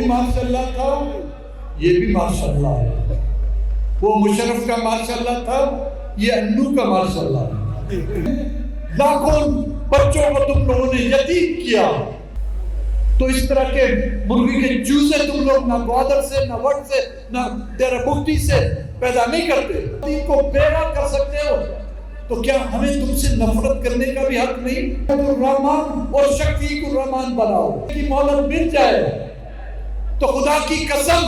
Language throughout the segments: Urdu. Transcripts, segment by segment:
ماشاء اللہ تھا، یہ بھی ماشاء اللہ ہے۔ وہ مشرف کا ماشاء اللہ تھا، یہ انو کا ماشاء اللہ ہے۔ لاکھوں بچوں کو تم لوگوں نے یتیم کیا، تو اس طرح کے مرغی کے چوزے تم لوگ نہ گوادر سے، نہ وٹ سے، نہ ڈیرہ بگٹی سے پیدا نہیں کرتے، ان کو بیوہ کر سکتے ہو، تو کیا ہمیں تم سے نفرت کرنے کا بھی حق نہیں؟ الرحمن اور شفیق الرحمن بناؤ کی مہلت مل جائے تو خدا کی قسم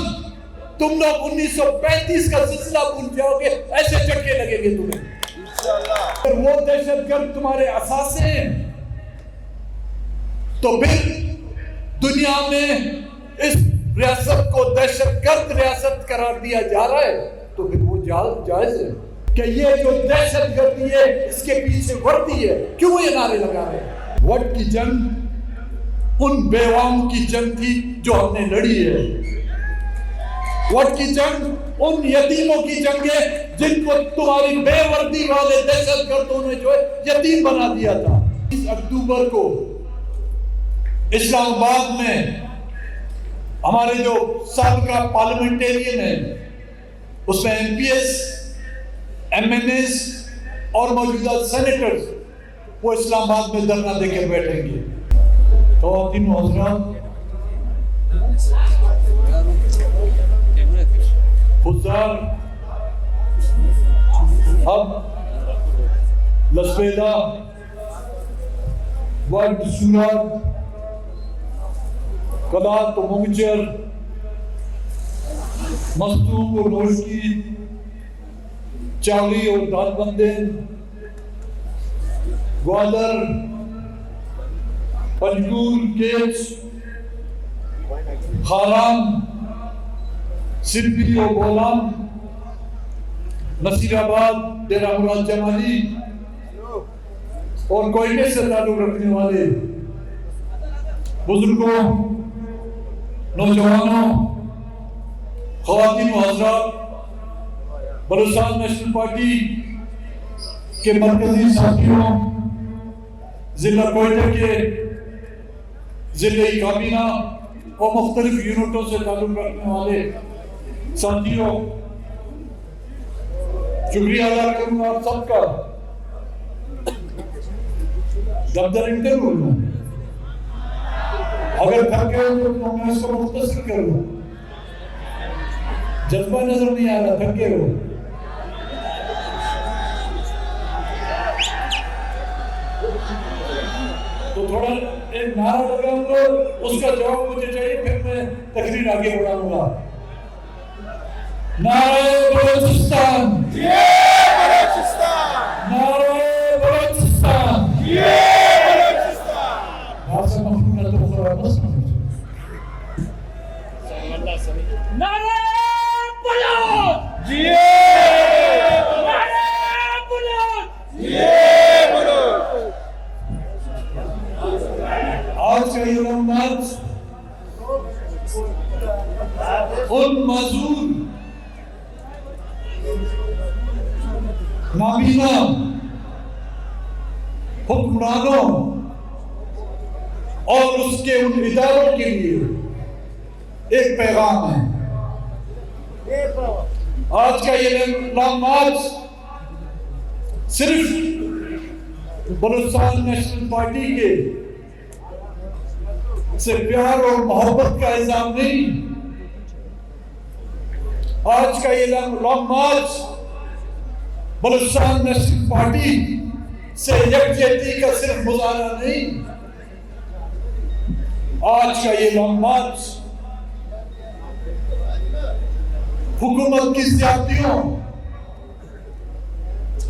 تم لوگ 1935 کا سلسلہ بھول جاؤ گے، ایسے چٹکے لگیں گے تمہیں۔ اگر وہ دہشت گرد تمہارے اثاثے ہیں تو پھر دنیا میں اس ریاست کو دہشت گرد ریاست قرار دیا جا رہا ہے، تو پھر وہ جائز ہے کہ یہ جو دہشت گردی ہے اس کے پیچھے وردی ہے، کیوں یہ نعرے لگا رہے ہیں؟ وٹ کی جنگ ان بیواؤں کی جنگ تھی جو ہم نے لڑی ہے، وٹ کی جنگ ان یتیموں کی جنگ ہے جن کو تمہاری بے وردی والے دہشت گردوں نے جو ہے یتیم بنا دیا تھا۔ 20 اکتوبر کو اسلام آباد میں ہمارے جو سابقہ پارلیمنٹیرین ہیں، اس میں M P S, M N S اور موجودہ سینیٹرز وہ اسلام آباد میں دھرنا دے کر بیٹھیں گے۔ خواتین و حضرات، فزار اب لسبیدہ ورد سورات کلات و مگجر مستوق و روشکی چاوی اور دال بندن گوادر پنجگور کیچ خاران سرپی و بولان نصیر آباد ڈیرہ مراد جمالی اور کوئٹے سے تعلق رکھنے والے بزرگوں، نوجوانوں، خواتین و حضرات، بلوچستان نیشنل پارٹی کے مرکزی ساتھیوں، ضلع کوئٹہ کے ضلعی کابینہ اور مختلف یونٹوں سے تعلق رکھنے والے ساتھیوں، شکریہ ادا کروں آپ سب کا۔ دفتر انٹرویو میں اگر تھک گئے تو میں اس کو مختصر کروں، جذبہ نظر نہیں آ رہا، تھکے ہو تو تھوڑا ایک نعرہ لگاؤں گا، اس کا جواب مجھے چاہیے، پھر میں تقریر آگے بڑھاؤں گا۔ نعرہ بلوچستان، نعرہ بلوچستان، بھاشا مخلوقہ تو خراب بس نعرہ بلوچ، نعرہ بلوچ، آج کا یہ رمضان ان معذور نابینا حکمرانوں اور اس کے ان اداروں کے لیے ایک پیغام ہے۔ آج کا یہ لانگ مارچ صرف بلوچستان نیشنل پارٹی کے سے پیار اور محبت کا اظہار نہیں، آج کا یہ long march Balochistan national party سے یکجہتی کا صرف مظاہرہ نہیں، آج کا یہ لانگ مارچ حکومت کی زیادتیوں،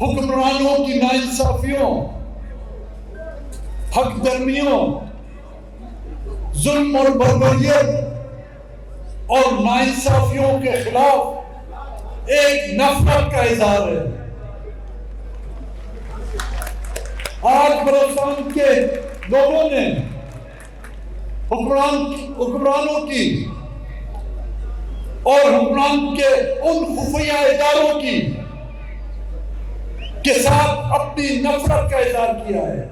حکمرانوں کی ناانصافیوں، حق درمیوں، ظلم اور بربریت اور ناانصافیوں کے خلاف ایک نفرت کا اظہار ہے۔ آج بلوچستان کے لوگوں نے حکمرانوں کی اور حکمران کے ان خفیہ اداروں کی کے ساتھ اپنی نفرت کا اظہار کیا ہے۔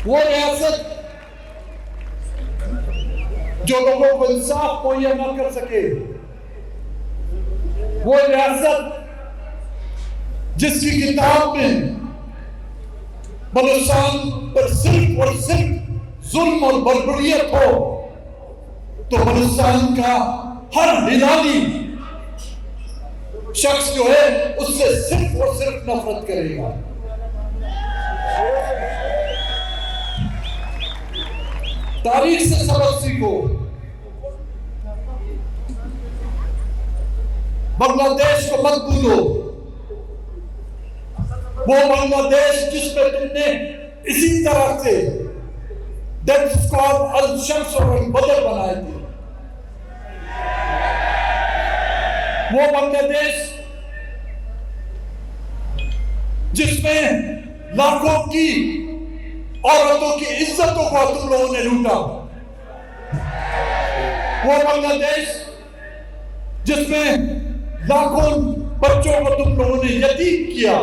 وہ ریاست جو لوگوں کو انصاف مہیا نہ کر سکے، وہ ریاست جس کی کتاب میں بلوچستان پر صرف اور صرف ظلم اور بربریت ہو، تو بلوچستان کا ہر ہلالی شخص جو ہے اس سے صرف اور صرف نفرت کرے گا۔ تاریخ سے سبق سیکھو۔ بنگلہ دیش کو مت بھولو، وہ بنگلہ دیش جس میں تم نے اسی طرح سے ڈیتھ اسکواڈ الشمس اور البدر بنائے تھے، وہ بنگلہ دیش جس میں لاکھوں کی عورتوں کی عزتوں کو تم لوگوں نے لوٹا، وہ بنگلہ دیش جس میں لاکھوں بچوں کو تم لوگوں نے یتیم کیا،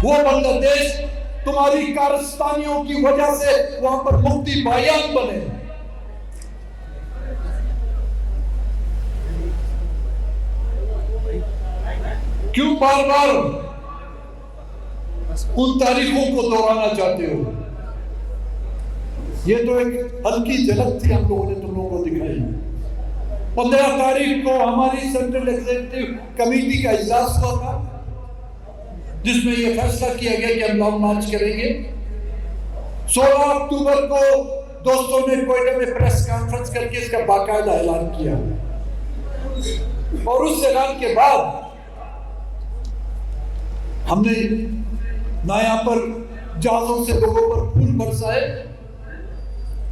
وہ بنگلہ دیش تمہاری کارستانیوں کی وجہ سے وہاں پر مفتی بھائیان بنے۔ کیوں بار بار ان تاریخوں کو دہرانا چاہتے ہو؟ یہ تو ایک ہلکی جھلک تھی ہم لوگوں نے تم لوگوں کو دکھائی۔ 15 تاریخ کو ہماری سینٹرل ایگزیکٹو کمیٹی کا اجلاس ہوا تھا، جس میں یہ فیصلہ کیا گیا کہ ہم لانگ مارچ کریں گے۔ 16 اکتوبر کو دوستوں نے کوئٹہ میں پریس کانفرنس کر کے اس کا باقاعدہ اعلان کیا، اور اس اعلان کے بعد ہم نے نہ یہاں پر جہازوں سے لوگوں پر پھول برسائے،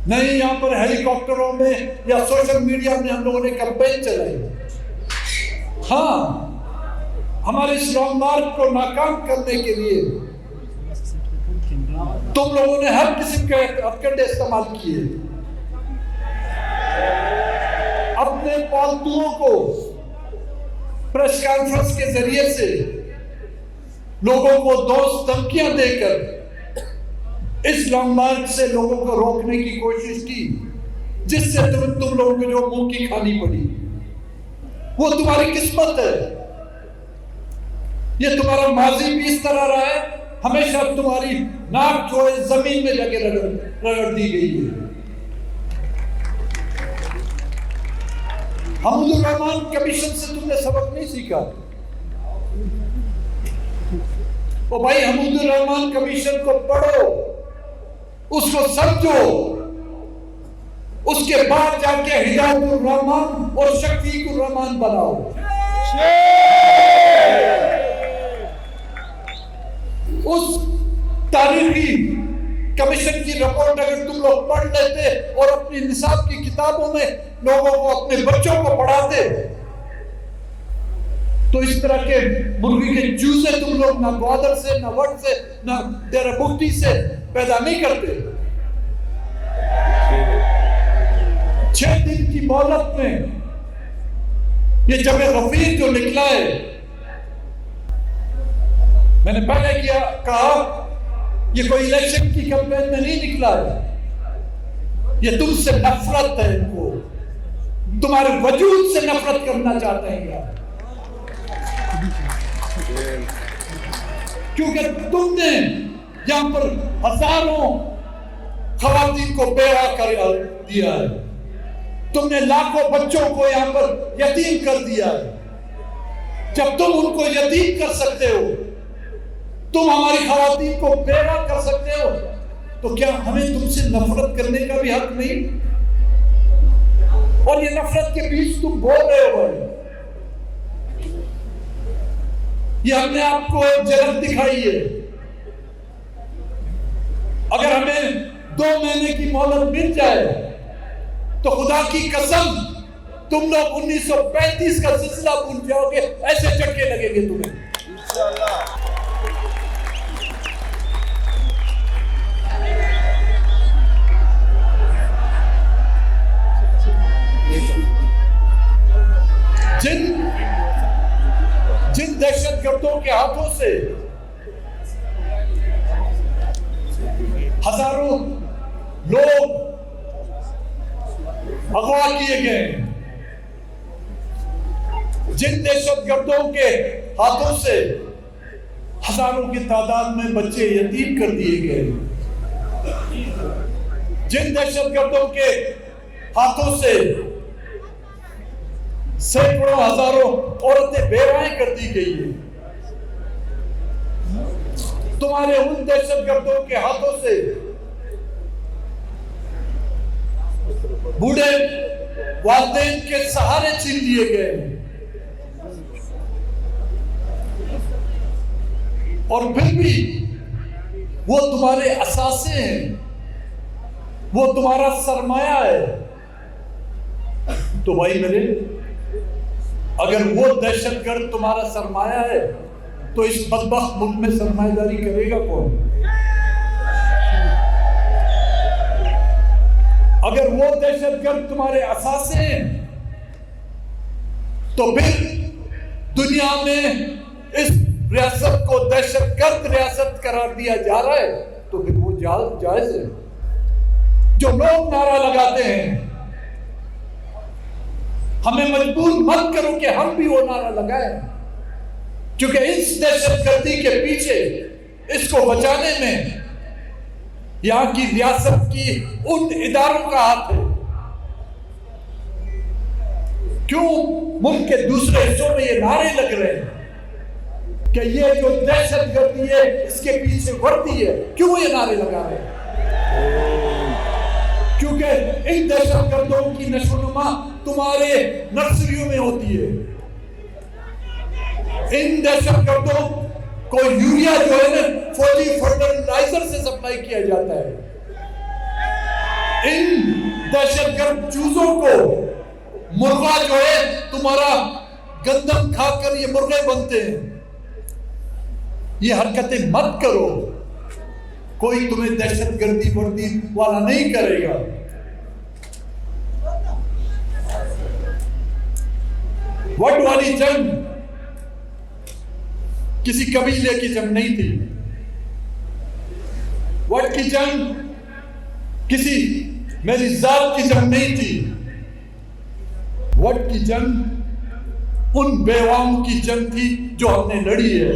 نہ یہاں پر ہیلی کاپٹروں میں یا سوشل میڈیا میں ہم لوگوں نے کمپین چلائی۔ ہاں، ہمارے اس لانگ مارچ کو ناکام کرنے کے لیے تم لوگوں نے ہر قسم کے ہتھکنڈے استعمال کیے، اپنے پالتوؤں کو پریس کانفرنس کے ذریعے سے لوگوں کو دوست دھمکیاں دے کر اس لانگ مارچ سے لوگوں کو روکنے کی کوشش کی، جس سے تم لوگوں کو جو منہ کی کھانی پڑی۔ وہ تمہاری قسمت ہے، یہ تمہارا ماضی بھی اس طرح رہا ہے، ہمیشہ تمہاری ناک جو ہے زمین میں جا کے رگڑ دی گئی ہے۔ حمود الرحمان کمیشن سے تم نے سبق نہیں سیکھا؟ او بھائی، حمود الرحمان کمیشن کو پڑھو، اس کو سمجھو، اس کے بعد جا کے ہدایت الرحمان اور شفیق الرحمان بناؤ۔ اس تاریخی کمیشن کی رپورٹ اگر تم لوگ پڑھ لیتے اور اپنی نصاب کی کتابوں میں لوگوں کو، اپنے بچوں کو پڑھاتے، تو اس طرح کے مرغی کے چوزے تم لوگ نہ گوادر سے، نہ وٹ سے، نہ ڈیرہ بگٹی سے پیدا نہیں کرتے۔ 6 دن کی مہلت میں یہ جب غفیر جو نکلا ہے، میں نے پہلے کہا یہ کوئی الیکشن کی کمپین میں نہیں نکلا ہے، یہ تم سے نفرت ہے، ان کو تمہارے وجود سے نفرت کرنا چاہتے ہیں، کیونکہ تم نے یہاں پر ہزاروں خواتین کو بیوہ کر دیا ہے، تم نے لاکھوں بچوں کو یہاں پر یتیم کر دیا ہے۔ جب تم ان کو یتیم کر سکتے ہو، تم ہماری خواتین کو بیوہ کر سکتے ہو، تو کیا ہمیں تم سے نفرت کرنے کا بھی حق نہیں؟ اور یہ نفرت کے بیچ تم بول رہے ہو بھائی، یہ ہم نے آپ کو ایک جھلک دکھائی ہے۔ اگر ہمیں 2 مہینے کی مہلت مل جائے تو خدا کی قسم تم لوگ 1935 کا سلسلہ بھول جاؤ گے، ایسے چٹکے لگیں گے تمہیں انشاءاللہ۔ جن دہشت گردوں کے ہاتھوں سے ہزاروں لوگ تباہ کیے گئے ہیں، جن دہشت گردوں کے ہاتھوں سے ہزاروں کی تعداد میں بچے یتیم کر دیے گئے، جن دہشت گردوں کے ہاتھوں سے سینکڑوں ہزاروں عورتیں بیوائیں کر دی گئی ہیں، تمہارے ان دہشت گردوں کے ہاتھوں سے بوڑھے والدین کے سہارے چھین لیے گئے ہیں، اور پھر بھی وہ تمہارے اثاثے ہیں، وہ تمہارا سرمایہ ہے۔ تو بھائی میرے، اگر وہ دہشت گرد تمہارا سرمایہ ہے تو اس بدبخت ملک میں سرمایہ داری کرے گا کون؟ اگر وہ دہشت گرد تمہارے اثاثے ہیں تو پھر دنیا میں اس ریاست کو دہشت گرد ریاست قرار دیا جا رہا ہے تو پھر وہ جائز ہے۔ جو لوگ نعرہ لگاتے ہیں، ہمیں مجبور مت کرو کہ ہم بھی وہ نعرہ لگائیں، کیونکہ اس دہشت گردی کے پیچھے اس کو بچانے میں یہاں کی ریاست کی ان اداروں کا ہاتھ ہے۔ کیوں ملک کے دوسرے حصوں میں یہ نعرے لگ رہے ہیں کہ یہ جو دہشت گردی ہے اس کے پیچھے وردی ہے؟ کیوں یہ نعرے لگا رہے ہیں؟ کیونکہ ان دہشت گردوں کی نشو و نما تمہارے نرسریوں میں ہوتی ہے۔ ان دہشت گردوں کو یوریا جو ہے نا فوجی فرٹیلائزر سے سپلائی کیا جاتا ہے۔ ان دہشت گرد چوزوں کو مرغا جو ہے تمہارا گندم کھا کر یہ مرغے بنتے ہیں۔ یہ حرکتیں مت کرو، کوئی تمہیں دہشت گردی وردی والا نہیں کرے گا۔ وٹ والی جنگ کسی قبیلے کی جنگ نہیں تھی، وٹ کی جنگ کسی میری ذات کی جنگ نہیں تھی، وٹ کی جنگ ان بیواؤں کی جنگ تھی جو ہم نے لڑی ہے،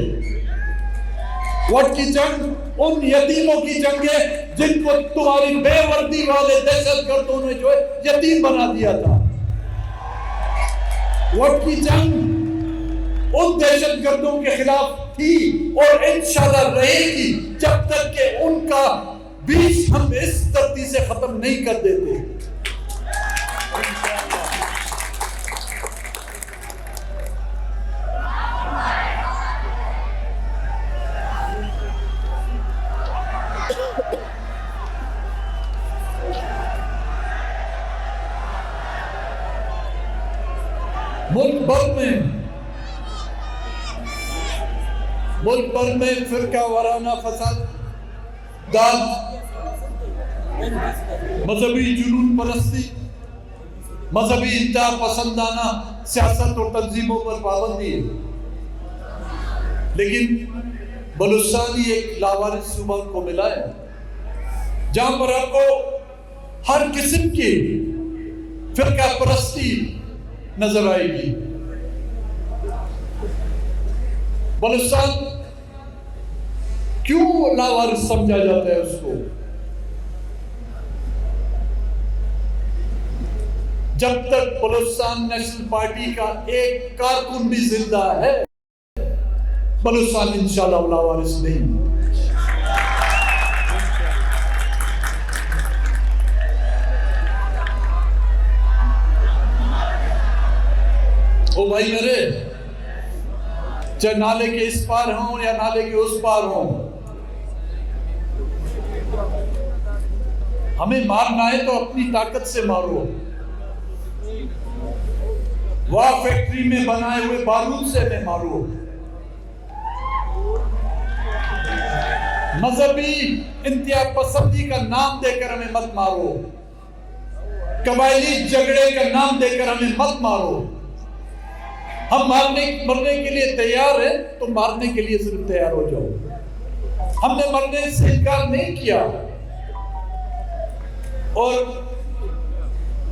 وٹ کی جنگ ان یتیموں کی جنگ ہے جن کو تمہاری بے وردی والے دہشت گردوں نے جو ہے یتیم بنا دیا تھا۔ وٹ کی جنگ ان دہشت گردوں کے خلاف تھی اور انشاءاللہ رہے گی جب تک کہ ان کا بیچ ہم اس دھرتی سے ختم نہیں کر دیتے۔ ملک بھر میں فرقہ وارانہ فساد، داد، مذہبی جنون پرستی، مذہبی انتہا پسندانہ سیاست اور تنظیموں پر پابندی ہے، لیکن بلوچستان ہی ایک لاوارث صوبہ کو ملا ہے جہاں پر آپ کو ہر قسم کی فرقہ پرستی نظر آئے گی۔ بلوچستان کیوں لاوارث سمجھا جاتا ہے اس کو؟ جب تک بلوچستان نیشنل پارٹی کا ایک کارکن بھی زندہ ہے، بلوچستان انشاءاللہ لاوارث نہیں۔ او بھائی میرے، چاہے نالے کے اس پار ہوں یا نالے کے اس پار ہوں، ہمیں مارنا ہے تو اپنی طاقت سے مارو، وہاں فیکٹری میں بنائے ہوئے بارود سے ہمیں مارو، مذہبی انتہا پسندی کا نام دے کر ہمیں مت مارو، قبائلی جھگڑے کا نام دے کر ہمیں مت مارو۔ ہم مرنے کے لیے تیار ہیں، تو مارنے کے لیے صرف تیار ہو جاؤ۔ ہم نے مرنے سے انکار نہیں کیا، اور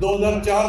2004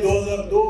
2002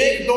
1-2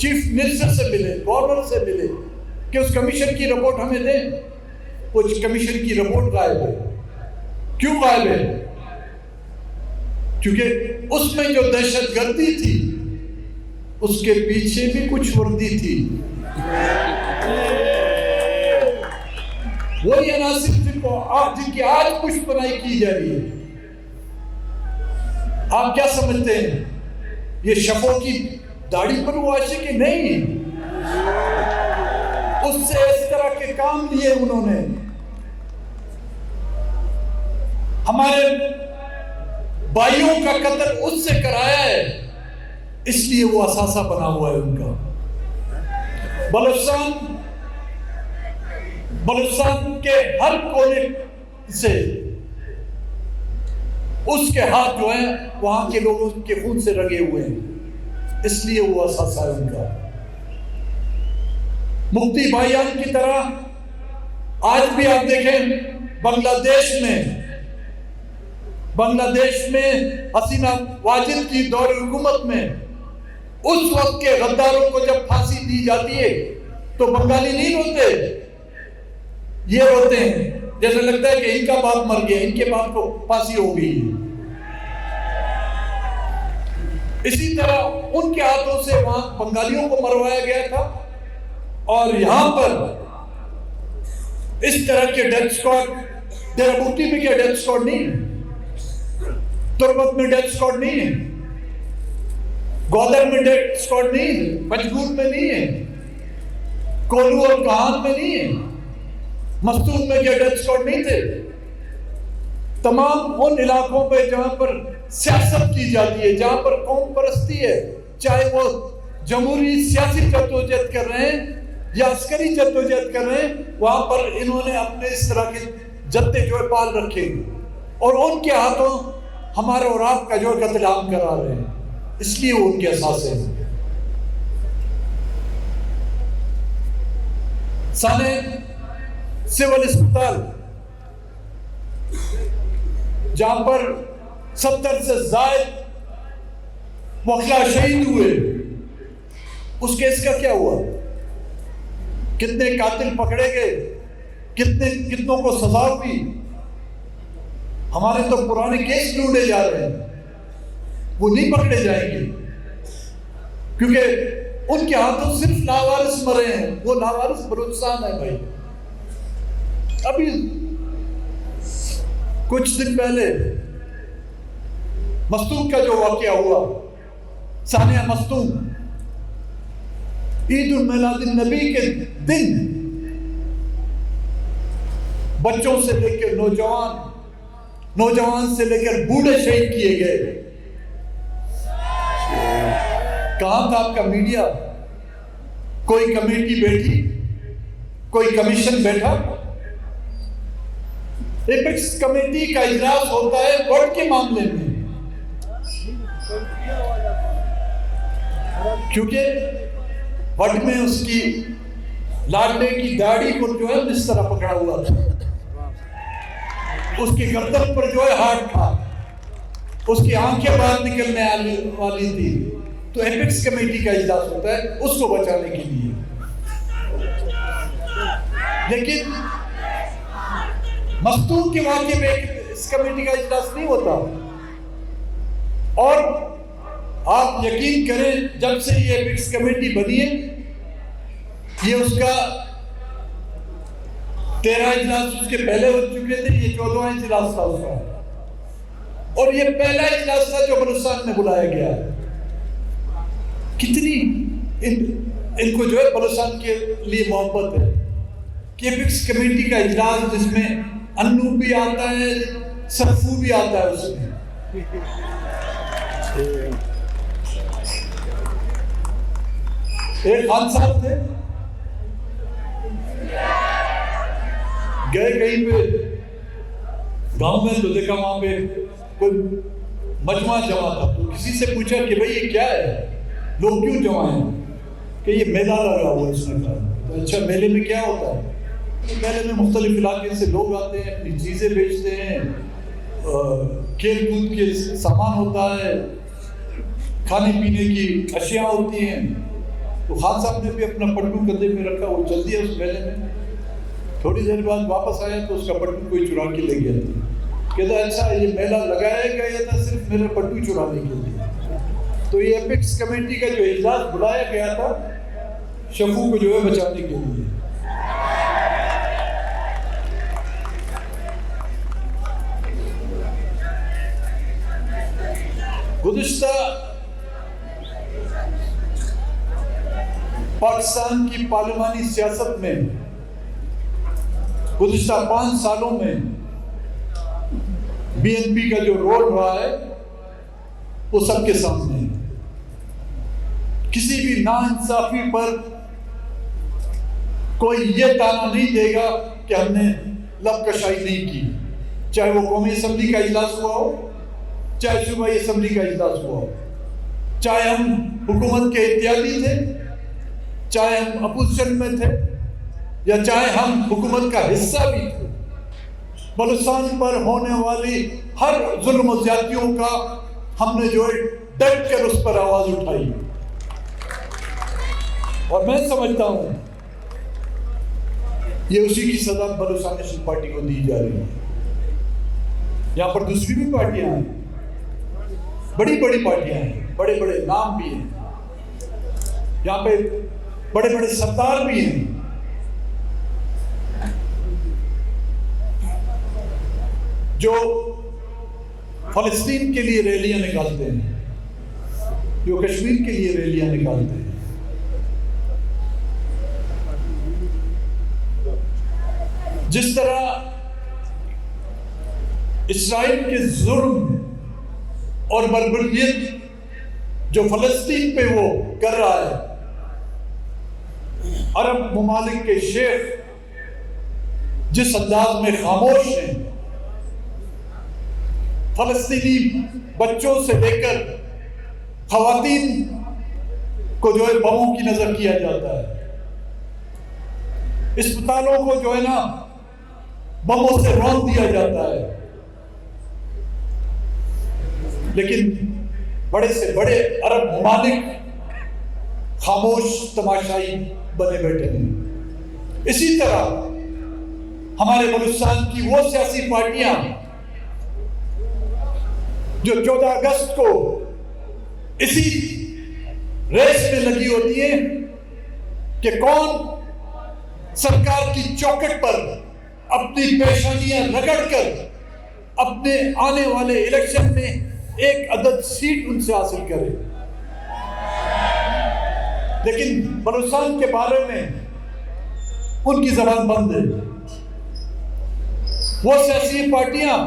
چیف منسٹر سے ملے, گورنر سے ملے کہ اس کمیشن کی رپورٹ ہمیں دیں. وہ کمیشن کی رپورٹ غائب ہے. کیوں غائب ہے؟ کیونکہ اس میں جو دہشت گردی تھی اس کے پیچھے بھی کچھ وردی تھی. وہی عناصر جن کی آج پشت پناہی کی جا رہی ہے. آپ کیا سمجھتے ہیں یہ شفوں کی داڑھی پر وہ عاشق ہے؟ نہیں, اس سے اس طرح کے کام لیے انہوں نے. ہمارے بھائیوں کا قتل اس سے کرایا ہے, اس لیے وہ اثاثہ بنا ہوا ہے ان کا. بلوچستان کے ہر کونے سے اس کے ہاتھ جو ہیں وہاں کے لوگوں کے خون سے رنگے ہوئے ہیں, اس لیے وہ اثاثہ ہے ان کا. مفتی بھائیان کی طرح آج بھی آپ دیکھیں بنگلہ دیش میں حسینہ واجد کی دور حکومت میں اس وقت کے غداروں کو جب پھانسی دی جاتی ہے تو بنگالی نہیں روتے, یہ روتے ہیں جیسے لگتا ہے کہ ان کا باپ مر گیا, ان کے باپ کو پھانسی ہو گئی. اسی طرح ان کے ہاتھوں سے وہاں بنگالیوں کو مروایا گیا تھا, اور یہاں پر اس طرح کے ڈیتھ اسکواڈ, دیرابوٹی میں کیا ڈیتھ اسکواڈ نہیں ہے, تربت میں ڈیتھ اسکواڈ نہیں ہے, گودر میں ڈیتھ اسکواڈ نہیں ہے, پنجگور میں نہیں ہے, کولو اور کہان میں نہیں ہے, مستون میں کیا ڈیتھ اسکواڈ نہیں تھے. تمام ان علاقوں پہ جہاں پر سیاست کی جاتی ہے, جہاں پر قوم پرستی ہے, چاہے وہ جمہوری سیاسی جدوجہد کر رہے ہیں یا عسکری جدوجہد کر رہے ہیں, وہاں پر انہوں نے اپنے اس طرح کے جتے جو پال رکھے اور ان کے ہاتھوں ہمارے اور آپ کا جو قتل عام کرا رہے ہیں, اس لیے وہ ان کے اثاثے ہیں. سانے سول اسپتال جہاں پر 70 سے زائد وکلا شہید ہوئے, اس کیس کا کیا ہوا؟ کتنے قاتل پکڑے گئے, کتنوں کو سزا ہوئی؟ ہمارے تو پرانے کیس ڈھونڈے جا رہے ہیں, وہ نہیں پکڑے جائیں گے کیونکہ ان کے ہاتھوں صرف لاوارث مرے ہیں. وہ لاوارث بلوچستان ہے بھائی. ابھی کچھ دن پہلے مستون کا جو واقعہ ہوا, ثانیہ مستون, عید المیلاد النبی کے دن بچوں سے لے کر نوجوان سے لے کر بوڑھے شہید کیے گئے. کہاں تھا آپ کا میڈیا؟ کوئی کمیٹی بیٹھی, کوئی کمیشن بیٹھا؟ ایپکس کمیٹی کا اجلاس ہوتا ہے ووٹ کے معاملے میں, کیونکہ وٹ میں اس کی لاڈلے کی داڑھی کو جو ہے اس طرح پکڑا ہوا تھا, اس کی گردن پر جو ہے ہاتھ تھا, اس کی آنکھیں باہر نکلنے والی تھی. تو ایپکس کمیٹی کا اجلاس ہوتا ہے اس کو بچانے کے لیے. لیکن مستون کے واقعے میں اس کمیٹی کا اجلاس نہیں ہوتا. اور آپ یقین کریں جب سے یہ ایپکس کمیٹی بنی ہے, یہ اس کا 13 اجلاس اس کے پہلے ہو چکے تھے, یہ 14واں اجلاس تھا اس کا, اور یہ پہلا اجلاس تھا جو بلوچستان میں بلایا گیا. کتنی ان کو جو ہے بلوچستان کے لیے محبت ہے کہ ایپکس کمیٹی کا اجلاس جس میں انو بھی آتا ہے, سرفو بھی آتا ہے, اس میں ایک خان صاحب تھے, گئے کہیں پہ گاؤں میں تو دیکھا وہاں پہ کوئی مجمع جمع تھا, تو کسی سے پوچھا کہ بھئی یہ کیا ہے, لوگ کیوں جمع ہیں؟ کہ یہ میلہ لگا ہوا ہے. اس نے کہا تو اچھا میلے میں کیا ہوتا ہے؟ میلے میں مختلف علاقے سے لوگ آتے ہیں, اپنی چیزیں بیچتے ہیں, کھیل کود کے سامان ہوتا ہے, کھانے پینے کی اشیاء ہوتی ہیں, تو خان صاحب نے بھی اپنا پٹو کندھے میں رکھا، وہ چل دیا اس میلے میں. تھوڑی دیر بعد واپس آیا تو اس کا پٹو کوئی چرا کے لے گیا. کہتا اچھا یہ میلہ لگایا گیا تھا صرف میرا پٹو چرانے کے لیے. تو یہ اپیکس کمیٹی کا جو اجلاس بلایا گیا تھا شفو کو جو ہے بچانے کے لیے. گزشتہ پاکستان کی پارلیمانی سیاست میں گزشتہ 5 سالوں میں بی این پی کا جو رول رہا ہے وہ سب کے سامنے ہے. کسی بھی ناانصافی پر کوئی یہ تانا نہیں دے گا کہ ہم نے لب کشائی نہیں کی، چاہے وہ قومی اسمبلی کا اجلاس ہوا ہو، چاہے صوبائی اسمبلی کا اجلاس ہوا ہو، چاہے ہم حکومت کے اتحادی تھے، چاہے ہم اپوزیشن میں تھے، یا چاہے ہم حکومت کا حصہ بھی تھے. بلوچستان پر ہونے والی ہر ظلم و زیادتیوں کا ہم نے جو ہے ڈٹ کر اس پر آواز اٹھائی. اور میں سمجھتا ہوں یہ اسی کی سزا بلوچستان نیشنل پارٹی کو دی جا رہی ہے. یہاں پر دوسری بھی پارٹیاں ہیں، بڑی بڑی پارٹیاں ہیں، بڑے بڑے نام بھی ہیں، یہاں پہ بڑے بڑے سردار بھی ہیں. جو فلسطین کے لیے ریلیاں نکالتے ہیں، جو کشمیر کے لیے ریلیاں نکالتے ہیں. جس طرح اسرائیل کے ظلم اور بربریت جو فلسطین پہ وہ کر رہا ہے، عرب ممالک کے شیخ جس انداز میں خاموش ہیں، فلسطینی بچوں سے لے کر خواتین کو جو ہے بموں کی نظر کیا جاتا ہے، اسپتالوں کو جو ہے نا بموں سے رون دیا جاتا ہے، لیکن بڑے سے بڑے عرب ممالک خاموش تماشائی بنے بیٹھے ہیں. اسی طرح ہمارے بلوچستان کی وہ سیاسی پارٹیاں جو 14 اگست کو اسی ریس میں لگی ہوتی ہیں کہ کون سرکار کی چوکھٹ پر اپنی پیشانیاں رگڑ کر اپنے آنے والے الیکشن میں ایک عدد سیٹ ان سے حاصل کرے. لیکن بلوچستان کے بارے میں ان کی زبان بند ہے. وہ سیاسی پارٹیاں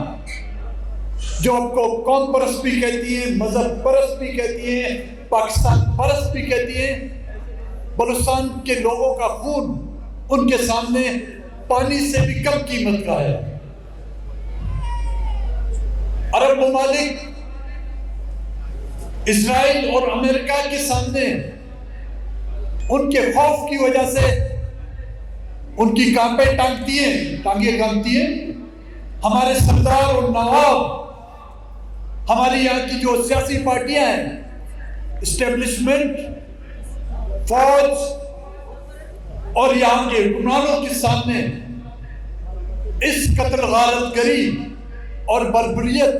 جو آپ کو قوم پرست بھی کہتی ہیں، مذہب پرست بھی کہتی ہیں، پاکستان پرست بھی کہتی ہیں، بلوچستان کے لوگوں کا خون ان کے سامنے پانی سے بھی کم قیمت کا ہے. عرب ممالک اسرائیل اور امریکہ کے سامنے ان کے خوف کی وجہ سے ان کی ٹانگیں کانپتی ہیں. ہمارے سردار اور نواب، ہماری یہاں کی جو سیاسی پارٹیاں ہیں، اسٹیبلشمنٹ، فوج اور یہاں کے حکمرانوں کے سامنے اس قتل غارت گری اور بربریت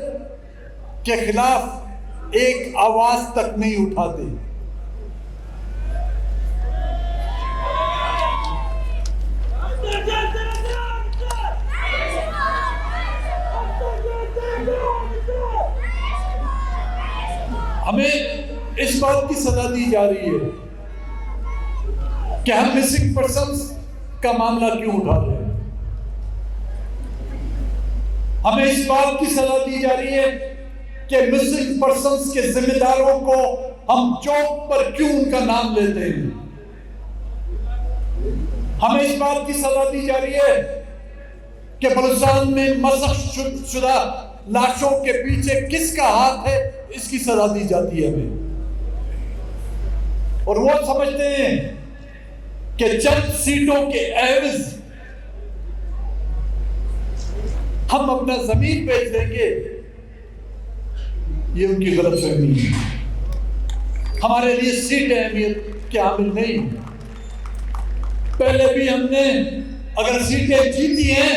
کے خلاف ایک آواز تک نہیں اٹھاتے. ہمیں اس بات کی سزا دی جا رہی ہے کہ ہم مسنگ پرسنز کا معاملہ کیوں اٹھا رہے ہیں. ہمیں اس بات کی سزا دی جا رہی ہے کہ مسنگ پرسنز کے ذمہ داروں کو ہم چوک پر کیوں ان کا نام لیتے ہیں. ہمیں اس بات کی سزا دی جا رہی ہے کہ بلوچستان میں مسخ شدہ لاشوں کے پیچھے کس کا ہاتھ ہے، اس کی سزا دی جاتی ہے ہمیں. اور وہ سمجھتے ہیں کہ چند سیٹوں کے عوض ہم اپنا زمین بیچ دیں گے. یہ ان کی غلط فہمی ہے. ہمارے لیے سیٹ اہمیت کے حامل نہیں. پہلے بھی ہم نے اگر سیٹیں جیتی ہیں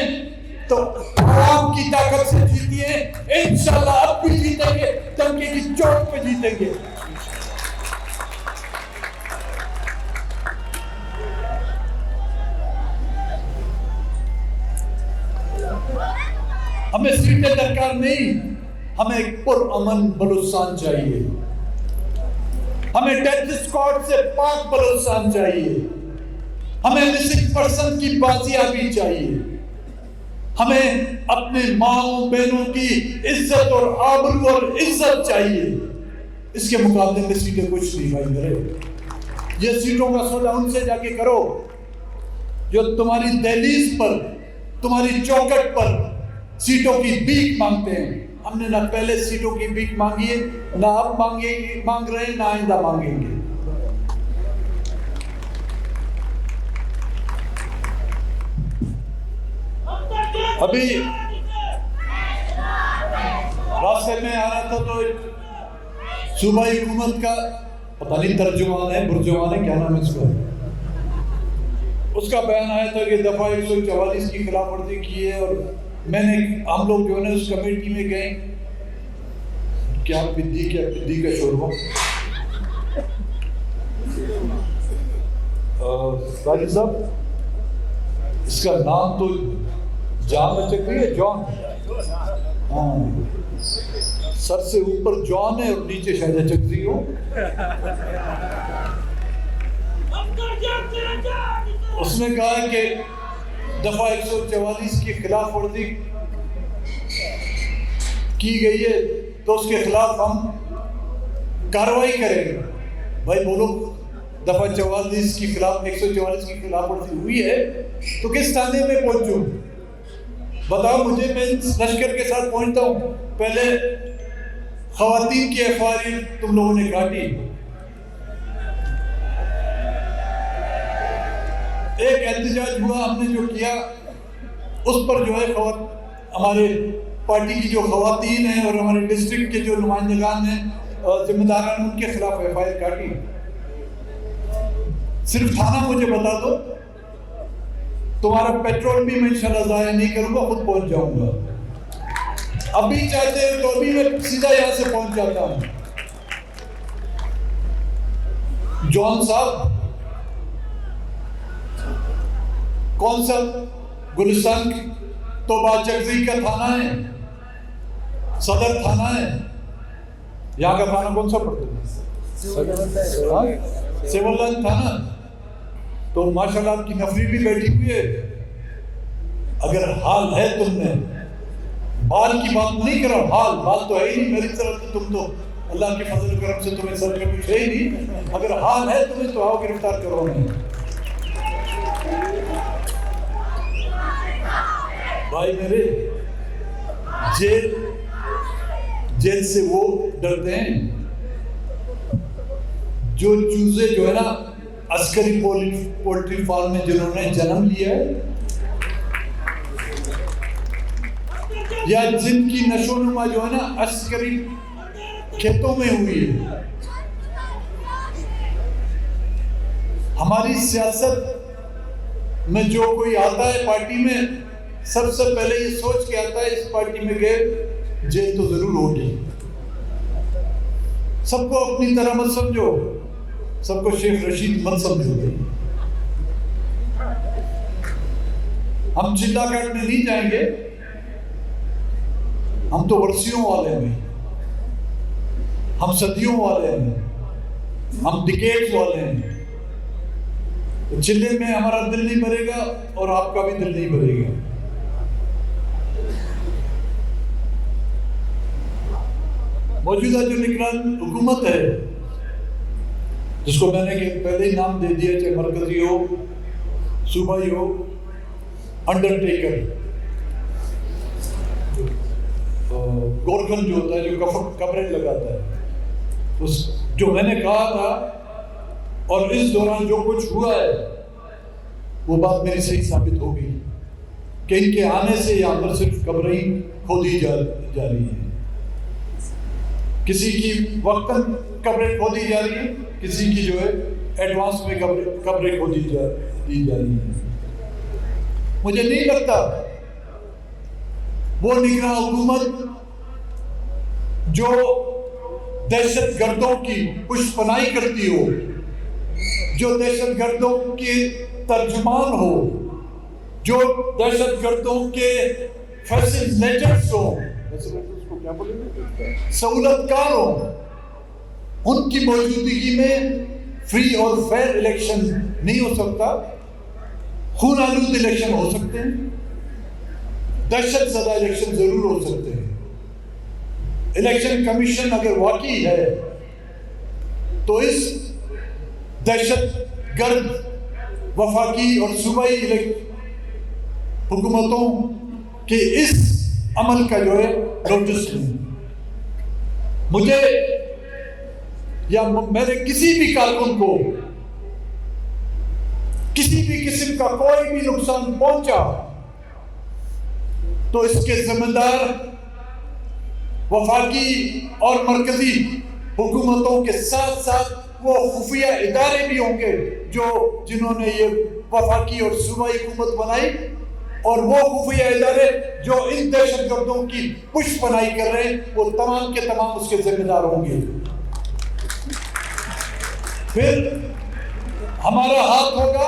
تو عوام کی طاقت سے جیتی ہیں. انشاءاللہ اب بھی جیتیں گے, ٹنکے کی چوٹ پہ جیتیں گے. ہمیں سیٹیں درکار نہیں, ہمیں ایک پرامن بلوچستان چاہیے. ہمیں ڈیتھ اسکواڈ سے پاک بلوچستان چاہیے. ہمیں 90% کی بازیابی چاہیے. ہمیں اپنے ماؤں بہنوں کی عزت اور آبرو اور عزت چاہیے. اس کے مقابلے میں سیٹیں کچھ نہیں بھائی میرے. یہ سیٹوں کا سودا ان سے جا کے کرو جو تمہاری دہلیز پر, تمہاری چوکٹ پر سیٹوں کی بھیک مانگتے ہیں. ہم نے نہ پہلے سیٹوں کی بھیک مانگی ہے, نہ اب مانگ رہے ہیں, نہ آئندہ مانگیں گے. ابھی راستے میں آ رہا تھا تو ایک صوبائی حکومت کا پتہ نہیں ترجمان ہے, برجمان ہے, کیا نام ہے اس کا, اس کا بیان آیا تھا کہ دفعہ 144 کی خلاف ورزی کی ہے. اور میں نے, ہم لوگ جو ہے اس کمیٹی میں گئے, کیا پدی کا شوربہ راجی صاحب, اس کا نام تو جان بچک رہی ہے, جان, ہاں سر سے اوپر جان ہے اور نیچے شاید چکری ہو. اس نے کہا کہ دفعہ 144 کی خلاف ورزی کی گئی ہے تو اس کے خلاف ہم کارروائی کریں گے. بھائی بولو, دفعہ 144 کی خلاف ورزی ہوئی ہے تو کس تھانے میں پہنچوں؟ بتاؤ مجھے, میں لشکر کے ساتھ پہنچتا ہوں. پہلے خواتین کی FIR تم لوگوں نے کاٹی, ایک احتجاج ہوا, ہم نے جو کیا اس پر جو ہے ہمارے پارٹی کی جو خواتین ہیں اور ہمارے ڈسٹرکٹ کے جو نمائندگان ہیں, ذمہ داران, ان کے خلاف FIR کاٹی. صرف تھانہ مجھے بتا دو, تمہارا پیٹرول بھی میں انشاءاللہ ضائع نہیں کروں گا, خود پہنچ جاؤں گا. ابھی چاہتے ہیں تو ابھی میں سیدھا یہاں سے پہنچ جاتا ہوں. جون صاحب, کون سا گلستان توبہ چکزئی کا تھانہ ہے, صدر تھانہ ہے, یہاں کا تھانہ کون سا پڑتا ہے؟ سیول لائن تھانہ. تو ماشاءاللہ آپ کی نفری بھی بیٹھی ہوئی ہے. اگر حال ہے تم نے, بال کی بات نہیں کرو, بال تو ہے ہی نہیں میری طرف سے, تم تو اللہ کے فضل و کرم سے تمہیں سر کا کچھ ہے ہی نہیں. اگر حال ہے تمہیں تو آؤ گرفتار کرو. نہیں بھائی میرے, جیل سے وہ ڈرتے ہیں جو چوزے جو ہے نا عسکری پولٹری فارم میں جنہوں نے جنم لیا ہے, یا جن کی نشو و نما جو ہے نا عسکری کھیتوں میں ہوئی ہے. ہماری سیاست میں جو کوئی آتا ہے پارٹی میں, سب سے پہلے یہ سوچ کے آتا ہے اس پارٹی میں گئے جیل تو ضرور ہوگی. سب کو اپنی طرح مت سمجھو, سب کو شیخ رشید مت سمجھو. ہم چلا کاٹ میں نہیں جائیں گے, ہم تو برسیوں والے ہیں, ہم صدیوں والے ہیں, ہم ڈیکیڈز والے ہیں. چلے میں ہمارا دل نہیں بھرے گا اور آپ کا بھی دل نہیں بھرے گا. موجودہ جو نگران حکومت ہے, جس کو میں نے پہلے ہی نام دے دیا, چاہے مرکزی ہو, صوبائی ہو, انڈرٹیکر, گورکھن جو ہوتا ہے, جو کورنگ لگاتا ہے, اس جو میں نے کہا تھا اور اس دوران جو کچھ ہوا ہے وہ بات میری صحیح ثابت ہو گئی کہ ان کے آنے سے یہاں پر صرف قبریں کھودی جا رہی ہیں. کسی کی وقتاً قبریں کھودی جا رہی ہیں, کسی کی جو ہے ایڈوانس میں قبریں کھودی جا رہی ہیں. مجھے نہیں لگتا وہ نگراں حکومت جو دہشت گردوں کی پشت پناہی کرتی ہو، جو دہشت گردوں کے ترجمان ہو، جو دہشت گردوں کے فیسیلیٹرز ہو، سہولت کار ہو، ان کی موجودگی میں فری اور فیئر الیکشن نہیں ہو سکتا. خون آلود الیکشن ہو سکتے ہیں، دہشت زدہ الیکشن ضرور ہو سکتے ہیں. الیکشن کمیشن اگر واقعی ہے تو اس دہشت گرد وفاقی اور صوبائی حکومتوں کے اس عمل کا جو ہے نوٹس لیں. مجھے یا میرے کسی بھی کارکن کو کسی بھی قسم کا کوئی بھی نقصان پہنچا تو اس کے ذمہ دار وفاقی اور مرکزی حکومتوں کے ساتھ ساتھ وہ خفیہ ادارے بھی ہوں گے جنہوں نے یہ وفاقی اور صوبائی حکومت بنائی، اور وہ خفیہ ادارے جو ان دہشت گردوں کی پشت پناہی کر رہے ہیں وہ تمام کے تمام اس کے ذمہ دار ہوں گے. پھر ہمارا ہاتھ ہوگا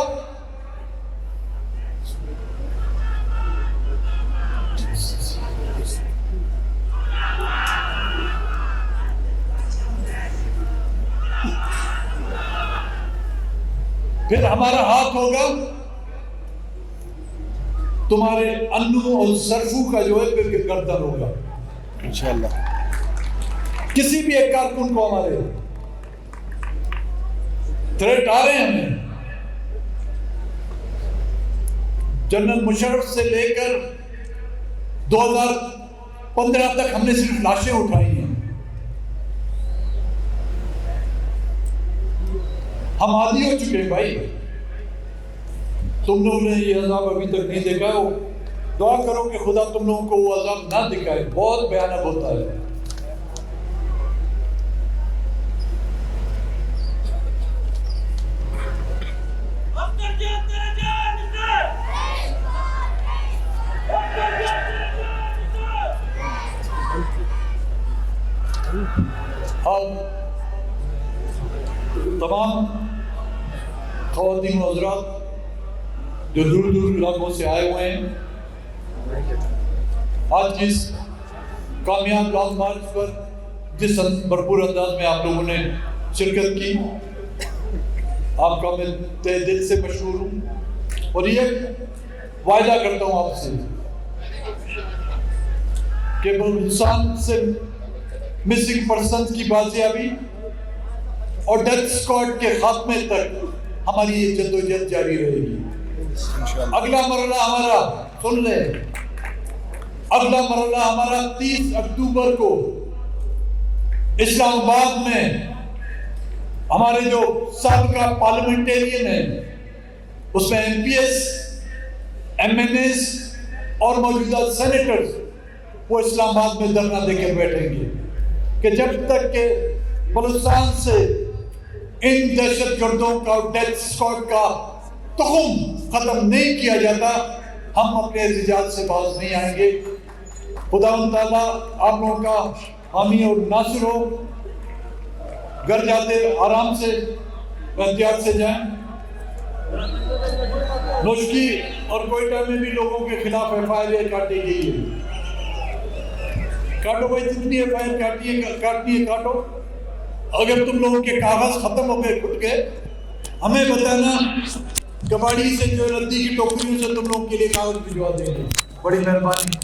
تمہارے انو اور سرفو کا جو ہے پھر گردن ہوگا انشاءاللہ. کسی بھی ایک کارکن کو ہمارے تھریٹ آ رہے ہیں. ہمیں جنرل مشرف سے لے کر 2015 تک ہم نے صرف لاشیں اٹھائی ہیں. ہم عادی ہو چکے ہیں بھائی. تم لوگوں نے یہ عذاب ابھی تک نہیں دیکھا ہو، دعا کرو کہ خدا تم لوگوں کو وہ عذاب نہ دکھائے. بہت بھیانک ہوتا ہے. تمام خواتین و حضرات جو دور دور علاقوں سے آئے ہوئے ہیں، آج جس کامیاب لانگ مارچ پر جس بھرپور انداز میں آپ لوگوں نے شرکت کی، آپ کا میں تہ دل سے مشہور ہوں. اور یہ وعدہ کرتا ہوں آپ سے کہ بلوچستان سے مسنگ پرسنز کی بازیابی اور ڈیتھ اسکواڈ کے خاتمے تک ہماری یہ جدوجہد جاری رہے گی. اگلا مرحلہ ہمارا سن لیں، اگلا مرحلہ ہمارا 30 اکتوبر کو اسلام آباد میں ہمارے جو سابقہ پارلیمنٹیرین ہیں، اس میں M P S, M N S اور موجودہ سینیٹرز وہ اسلام آباد میں دھرنا دے کر بیٹھیں گے کہ جب تک کہ بلوچستان سے ان دہشت گردوں کا ڈیتھ اسکواڈ کا تخم ختم نہیں کیا جاتا، ہم اپنے احتجاج سے باز نہیں آئیں گے. خدا تعالیٰ آپ لوگوں کا حامی اور ناصر ہو. گھر جاتے آرام سے احتیاط سے جائیں. نوشکی اور کوئٹہ میں بھی لوگوں کے خلاف ایف آئی آر کاٹی گئی ہے. کاٹو بھائی، جتنی ایف آئی آر کاٹنی ہے کاٹو. اگر تم لوگوں کے کاغذ ختم ہو گئے کھٹ گئے، ہمیں بتانا، کباڑی سے جو ردی کی ٹوکریوں سے تم لوگوں کے لیے کاغذ بھجوا دیں گے. بڑی مہربانی.